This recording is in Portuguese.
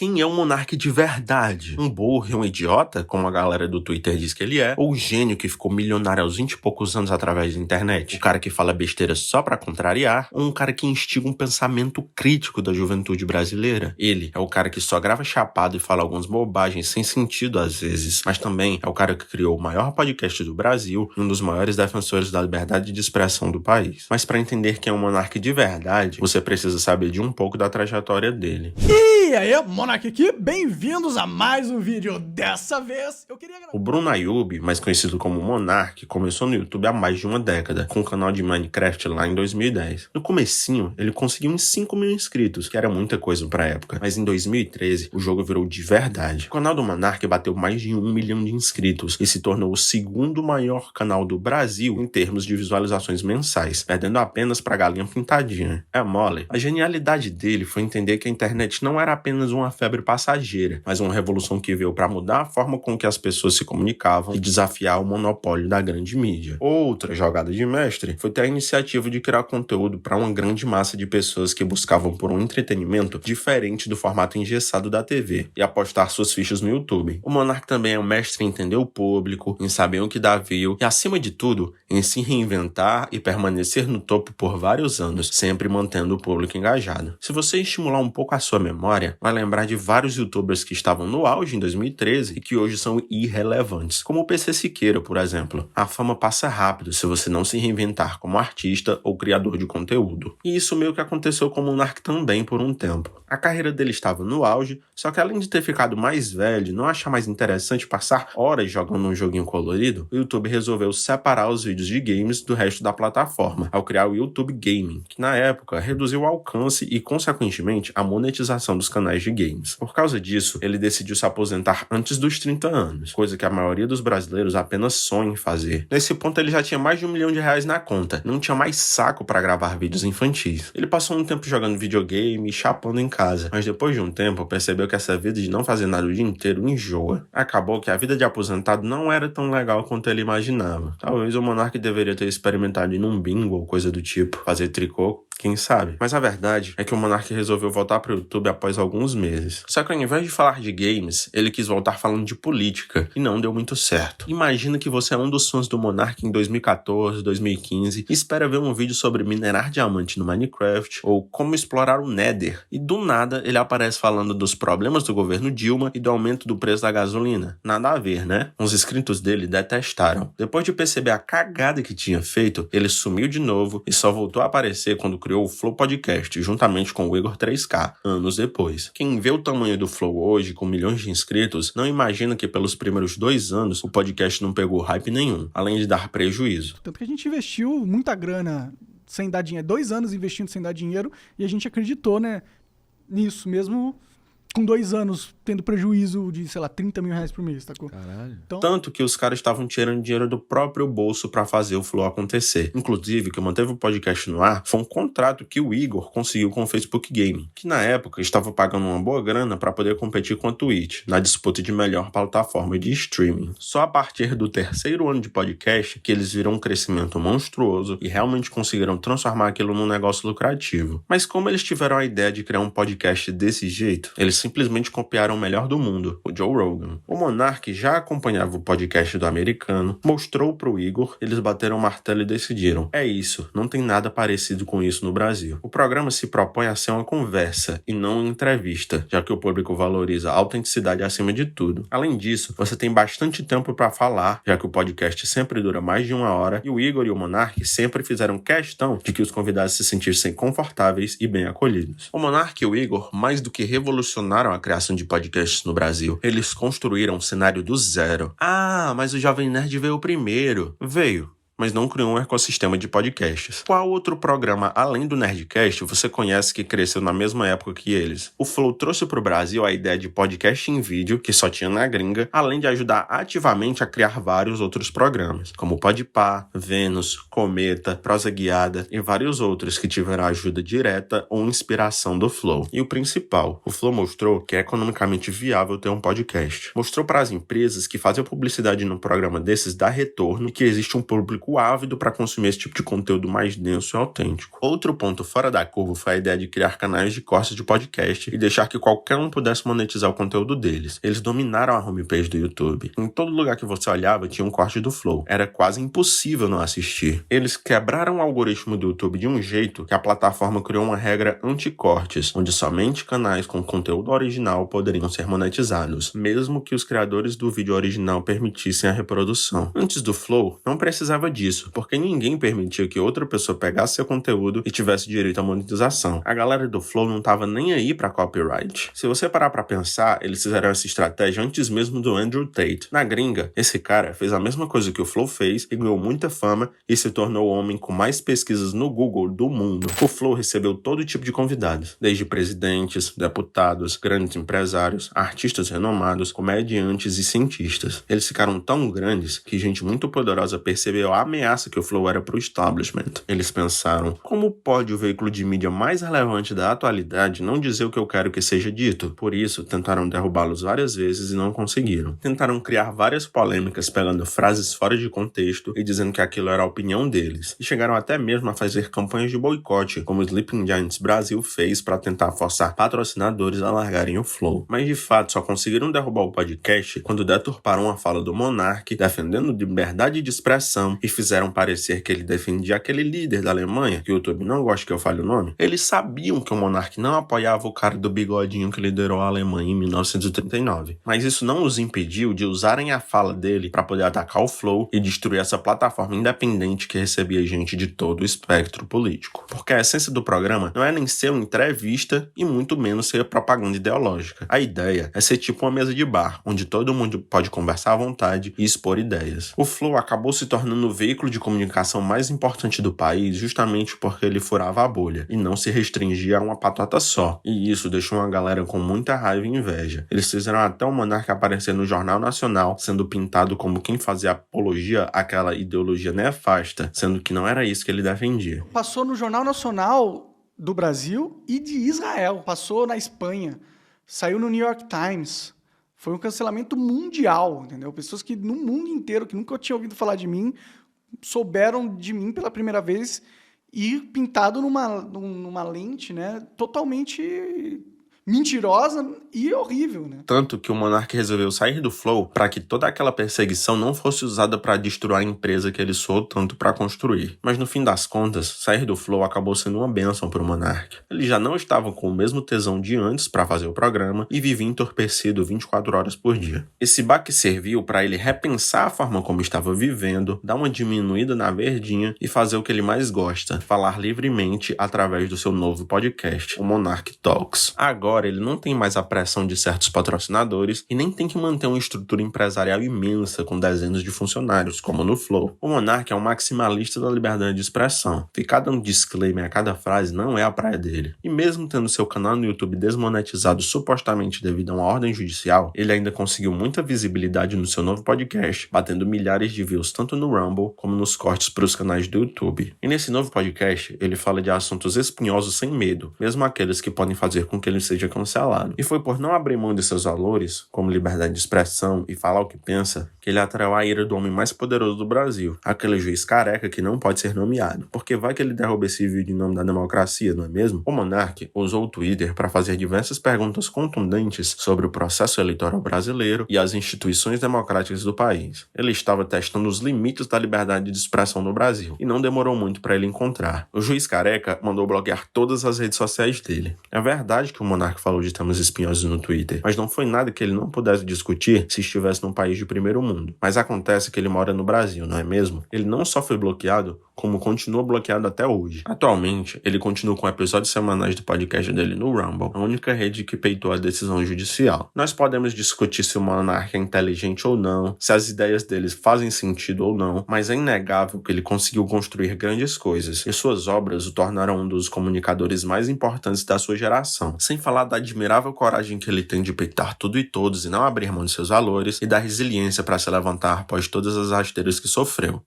Quem é um monarca de verdade? Um burro e um idiota, como a galera do Twitter diz que ele é? Ou o gênio que ficou milionário aos 20 e poucos anos através da internet? O cara que fala besteira só pra contrariar? Ou um cara que instiga um pensamento crítico da juventude brasileira? Ele é o cara que só grava chapado e fala algumas bobagens sem sentido às vezes, mas também é o cara que criou o maior podcast do Brasil e um dos maiores defensores da liberdade de expressão do país. Mas pra entender quem é um monarca de verdade, você precisa saber de um pouco da trajetória dele. E aí, Monark aqui, bem-vindos a mais um vídeo. Dessa vez, eu queria... O Bruno Ayub, mais conhecido como Monark, começou no YouTube há mais de uma década, com um canal de Minecraft lá em 2010. No comecinho, ele conseguiu uns 5 mil inscritos, que era muita coisa pra época, mas em 2013, o jogo virou de verdade. O canal do Monark bateu mais de 1 milhão de inscritos e se tornou o segundo maior canal do Brasil em termos de visualizações mensais, perdendo apenas pra Galinha Pintadinha. É mole. A genialidade dele foi entender que a internet não era apenas uma febre passageira, mas uma revolução que veio para mudar a forma com que as pessoas se comunicavam e desafiar o monopólio da grande mídia. Outra jogada de mestre foi ter a iniciativa de criar conteúdo para uma grande massa de pessoas que buscavam por um entretenimento diferente do formato engessado da TV e apostar suas fichas no YouTube. O Monark também é um mestre em entender o público, em saber o que dá view e, acima de tudo, em se reinventar e permanecer no topo por vários anos, sempre mantendo o público engajado. Se você estimular um pouco a sua memória, vai lembrar de vários youtubers que estavam no auge em 2013 e que hoje são irrelevantes, como o PC Siqueira, por exemplo. A fama passa rápido se você não se reinventar como artista ou criador de conteúdo. E isso meio que aconteceu com o Monark também por um tempo. A carreira dele estava no auge, só que além de ter ficado mais velho e não achar mais interessante passar horas jogando um joguinho colorido, o YouTube resolveu separar os vídeos de games do resto da plataforma, ao criar o YouTube Gaming, que na época reduziu o alcance e, consequentemente, a monetização dos canais de games. Por causa disso, ele decidiu se aposentar antes dos 30 anos, coisa que a maioria dos brasileiros apenas sonha em fazer. Nesse ponto, ele já tinha mais de R$1 milhão na conta, não tinha mais saco para gravar vídeos infantis. Ele passou um tempo jogando videogame e chapando em casa, mas depois de um tempo, percebeu que essa vida de não fazer nada o dia inteiro enjoa. Acabou que a vida de aposentado não era tão legal quanto ele imaginava. Talvez o Monark deveria ter experimentado ir num bingo ou coisa do tipo, fazer tricô, quem sabe? Mas a verdade é que o Monark resolveu voltar pro YouTube após alguns meses. Só que ao invés de falar de games, ele quis voltar falando de política, e não deu muito certo. Imagina que você é um dos fãs do Monark em 2014, 2015, e espera ver um vídeo sobre minerar diamante no Minecraft, ou como explorar o Nether, e do nada ele aparece falando dos problemas do governo Dilma e do aumento do preço da gasolina. Nada a ver, né? Os inscritos dele detestaram. Depois de perceber a cagada que tinha feito, ele sumiu de novo e só voltou a aparecer quando criou o Flow Podcast, juntamente com o Igor 3K, anos depois. Quem vê o tamanho do Flow hoje, com milhões de inscritos, não imagina que pelos primeiros 2 anos o podcast não pegou hype nenhum, além de dar prejuízo. Tanto que a gente investiu muita grana sem dar dinheiro, 2 anos investindo sem dar dinheiro, e a gente acreditou, né, nisso, mesmo com 2 anos tendo prejuízo de, sei lá, R$30 mil por mês, tá? Caralho. Então... Tanto que os caras estavam tirando dinheiro do próprio bolso pra fazer o Flow acontecer. Inclusive, que manteve o podcast no ar foi um contrato que o Igor conseguiu com o Facebook Gaming, que na época estava pagando uma boa grana pra poder competir com a Twitch, na disputa de melhor plataforma de streaming. Só a partir do 3º ano de podcast que eles viram um crescimento monstruoso e realmente conseguiram transformar aquilo num negócio lucrativo. Mas como eles tiveram a ideia de criar um podcast desse jeito, eles simplesmente copiaram o melhor do mundo, o Joe Rogan. O Monark já acompanhava o podcast do americano, mostrou pro Igor, eles bateram o martelo e decidiram: é isso, não tem nada parecido com isso no Brasil. O programa se propõe a ser uma conversa e não uma entrevista, já que o público valoriza a autenticidade acima de tudo. Além disso, você tem bastante tempo para falar, já que o podcast sempre dura mais de 1 hora, e o Igor e o Monark sempre fizeram questão de que os convidados se sentissem confortáveis e bem acolhidos. O Monark e o Igor, mais do que revolucionaram a criação de podcasts no Brasil, eles construíram um cenário do zero. Ah, mas o Jovem Nerd veio primeiro. Veio, mas não criou um ecossistema de podcasts. Qual outro programa, além do Nerdcast, você conhece que cresceu na mesma época que eles? O Flow trouxe para o Brasil a ideia de podcast em vídeo, que só tinha na gringa, além de ajudar ativamente a criar vários outros programas, como Podpah, Vênus, Cometa, Prosa Guiada e vários outros que tiveram ajuda direta ou inspiração do Flow. E o principal, o Flow mostrou que é economicamente viável ter um podcast. Mostrou para as empresas que fazer publicidade num programa desses dá retorno e que existe um público público ávido para consumir esse tipo de conteúdo mais denso e autêntico. Outro ponto fora da curva foi a ideia de criar canais de cortes de podcast e deixar que qualquer um pudesse monetizar o conteúdo deles. Eles dominaram a homepage do YouTube. Em todo lugar que você olhava tinha um corte do Flow. Era quase impossível não assistir. Eles quebraram o algoritmo do YouTube de um jeito que a plataforma criou uma regra anti-cortes, onde somente canais com conteúdo original poderiam ser monetizados, mesmo que os criadores do vídeo original permitissem a reprodução. Antes do Flow, não precisava disso, porque ninguém permitia que outra pessoa pegasse seu conteúdo e tivesse direito à monetização. A galera do Flow não tava nem aí pra copyright. Se você parar pra pensar, eles fizeram essa estratégia antes mesmo do Andrew Tate. Na gringa, esse cara fez a mesma coisa que o Flow fez e ganhou muita fama e se tornou o homem com mais pesquisas no Google do mundo. O Flow recebeu todo tipo de convidados, desde presidentes, deputados, grandes empresários, artistas renomados, comediantes e cientistas. Eles ficaram tão grandes que gente muito poderosa percebeu a ameaça que o Flow era pro establishment. Eles pensaram, como pode o veículo de mídia mais relevante da atualidade não dizer o que eu quero que seja dito? Por isso, tentaram derrubá-los várias vezes e não conseguiram. Tentaram criar várias polêmicas pegando frases fora de contexto e dizendo que aquilo era a opinião deles. E chegaram até mesmo a fazer campanhas de boicote, como o Sleeping Giants Brasil fez para tentar forçar patrocinadores a largarem o Flow. Mas de fato, só conseguiram derrubar o podcast quando deturparam a fala do Monark, defendendo liberdade de expressão e fizeram parecer que ele defendia aquele líder da Alemanha, que o YouTube não gosta que eu fale o nome. Eles sabiam que o Monark não apoiava o cara do bigodinho que liderou a Alemanha em 1939. Mas isso não os impediu de usarem a fala dele para poder atacar o Flow e destruir essa plataforma independente que recebia gente de todo o espectro político. Porque a essência do programa não é nem ser uma entrevista e muito menos ser propaganda ideológica. A ideia é ser tipo uma mesa de bar, onde todo mundo pode conversar à vontade e expor ideias. O Flow acabou se tornando o veículo de comunicação mais importante do país justamente porque ele furava a bolha e não se restringia a uma patota só. E isso deixou uma galera com muita raiva e inveja. Eles fizeram até o Monark aparecer no Jornal Nacional, sendo pintado como quem fazia apologia àquela ideologia nefasta, sendo que não era isso que ele defendia. Passou no Jornal Nacional do Brasil e de Israel. Passou na Espanha. Saiu no New York Times. Foi um cancelamento mundial, entendeu? Pessoas que no mundo inteiro, que nunca tinham ouvido falar de mim, souberam de mim pela primeira vez e pintado numa lente, né, totalmente mentirosa e horrível, né? Tanto que o Monark resolveu sair do Flow para que toda aquela perseguição não fosse usada para destruir a empresa que ele soou tanto para construir. Mas no fim das contas, sair do Flow acabou sendo uma bênção para o Monark. Ele já não estava com o mesmo tesão de antes para fazer o programa e vivia entorpecido 24 horas por dia. Esse baque serviu para ele repensar a forma como estava vivendo, dar uma diminuída na verdinha e fazer o que ele mais gosta, falar livremente através do seu novo podcast, o Monark Talks. Agora ele não tem mais a pressão de certos patrocinadores e nem tem que manter uma estrutura empresarial imensa com dezenas de funcionários, como no Flow. O Monark é um maximalista da liberdade de expressão. Ficar dando disclaimer a cada frase não é a praia dele. E mesmo tendo seu canal no YouTube desmonetizado supostamente devido a uma ordem judicial, ele ainda conseguiu muita visibilidade no seu novo podcast, batendo milhares de views tanto no Rumble como nos cortes para os canais do YouTube. E nesse novo podcast, ele fala de assuntos espinhosos sem medo, mesmo aqueles que podem fazer com que ele seja cancelado. E foi por não abrir mão de seus valores, como liberdade de expressão e falar o que pensa, que ele atraiu a ira do homem mais poderoso do Brasil, aquele juiz careca que não pode ser nomeado. Porque vai que ele derruba esse vídeo em nome da democracia, não é mesmo? O Monark usou o Twitter para fazer diversas perguntas contundentes sobre o processo eleitoral brasileiro e as instituições democráticas do país. Ele estava testando os limites da liberdade de expressão no Brasil, e não demorou muito para ele encontrar. O juiz careca mandou bloquear todas as redes sociais dele. É verdade que o Monark falou de temas espinhosos no Twitter, mas não foi nada que ele não pudesse discutir se estivesse num país de primeiro mundo. Mas acontece que ele mora no Brasil, não é mesmo? Ele não só foi bloqueado, como continua bloqueado até hoje. Atualmente, ele continua com episódios semanais do podcast dele no Rumble, a única rede que peitou a decisão judicial. Nós podemos discutir se o Monark é inteligente ou não, se as ideias dele fazem sentido ou não, mas é inegável que ele conseguiu construir grandes coisas, e suas obras o tornaram um dos comunicadores mais importantes da sua geração. Sem falar da admirável coragem que ele tem de peitar tudo e todos e não abrir mão de seus valores, e da resiliência para se levantar após todas as rasteiras que sofreu.